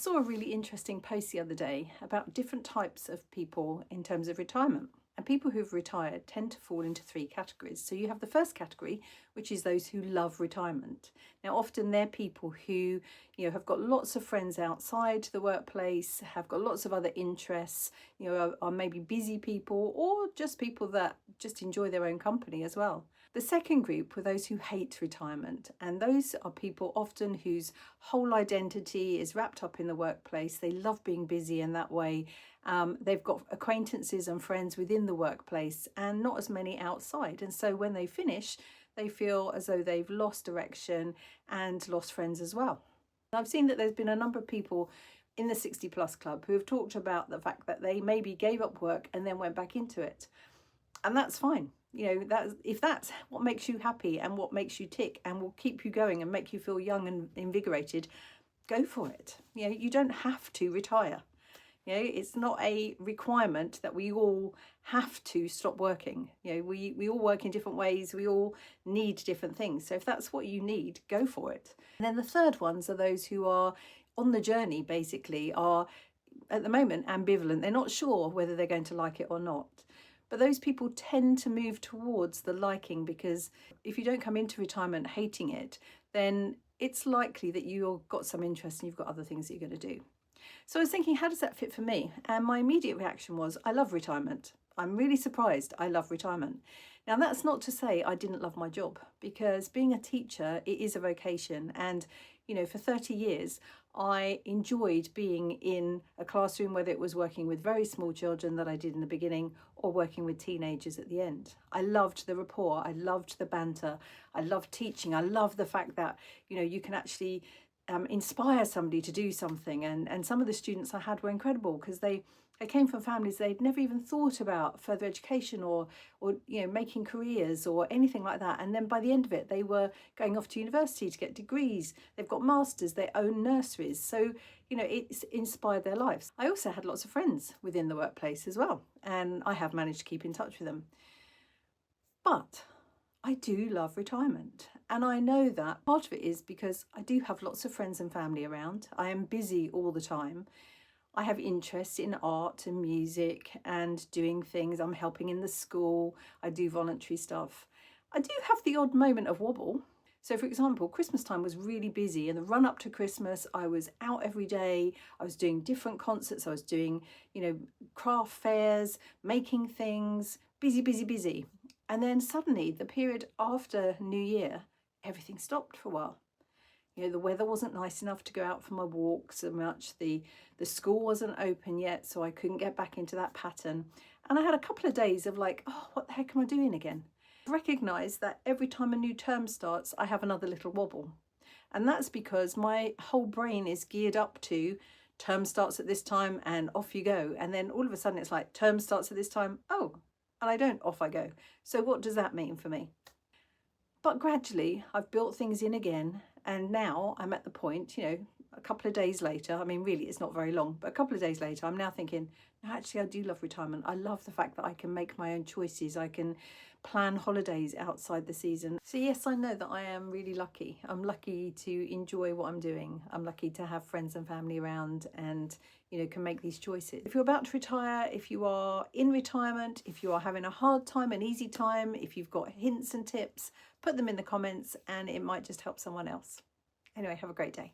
saw a really interesting post the other day about different types of people in terms of retirement. And people who've retired tend to fall into three categories. So you have the first category, which is those who love retirement. Now, often they're people who, have got lots of friends outside the workplace, have got lots of other interests, are maybe busy people or just people that just enjoy their own company as well. The second group were those who hate retirement, and those are people often whose whole identity is wrapped up in the workplace. They love being busy in that way. They've got acquaintances and friends within the workplace and not as many outside. And so when they finish, they feel as though they've lost direction and lost friends as well. I've seen that there's been a number of people in the 60 plus club who have talked about the fact that they maybe gave up work and then went back into it. And that's fine. If that's what makes you happy and what makes you tick and will keep you going and make you feel young and invigorated, go for it. You don't have to retire. It's not a requirement that we all have to stop working. We all work in different ways. We all need different things. So if that's what you need, go for it. And then the third ones are those who are on the journey, basically, are at the moment ambivalent. They're not sure whether they're going to like it or not. But those people tend to move towards the liking, because if you don't come into retirement hating it, then it's likely that you've got some interest and you've got other things that you're going to do. So I was thinking, how does that fit for me? And my immediate reaction was, I love retirement. I'm really surprised I love retirement. Now, that's not to say I didn't love my job, because being a teacher, it is a vocation. And, for 30 years, I enjoyed being in a classroom, whether it was working with very small children that I did in the beginning or working with teenagers at the end. I loved the rapport. I loved the banter. I loved teaching. I love the fact that, you can actually inspire somebody to do something. And some of the students I had were incredible, because they came from families they'd never even thought about further education or making careers or anything like that. And then by the end of it, they were going off to university to get degrees. They've got masters, they own nurseries. So, it's inspired their lives. I also had lots of friends within the workplace as well, and I have managed to keep in touch with them. But I do love retirement, and I know that part of it is because I do have lots of friends and family around. I am busy all the time. I have interests in art and music and doing things. I'm helping in the school. I do voluntary stuff. I do have the odd moment of wobble. So, for example, Christmas time was really busy. In the run up to Christmas, I was out every day. I was doing different concerts. I was doing, craft fairs, making things, busy, busy, busy. And then suddenly, the period after New Year, everything stopped for a while. The weather wasn't nice enough to go out for my walk so much. The school wasn't open yet, so I couldn't get back into that pattern. And I had a couple of days of like, oh, what the heck am I doing again? I recognise that every time a new term starts, I have another little wobble. And that's because my whole brain is geared up to term starts at this time and off you go. And then all of a sudden it's like term starts at this time. Oh, and I don't, off I go. So what does that mean for me? But gradually I've built things in again, and now I'm at the point, a couple of days later, I mean, really, it's not very long, but a couple of days later, I'm now thinking, no, actually, I do love retirement. I love the fact that I can make my own choices. I can plan holidays outside the season. So yes, I know that I am really lucky. I'm lucky to enjoy what I'm doing. I'm lucky to have friends and family around and, can make these choices. If you're about to retire, if you are in retirement, if you are having a hard time, an easy time, if you've got hints and tips, put them in the comments and it might just help someone else. Anyway, have a great day.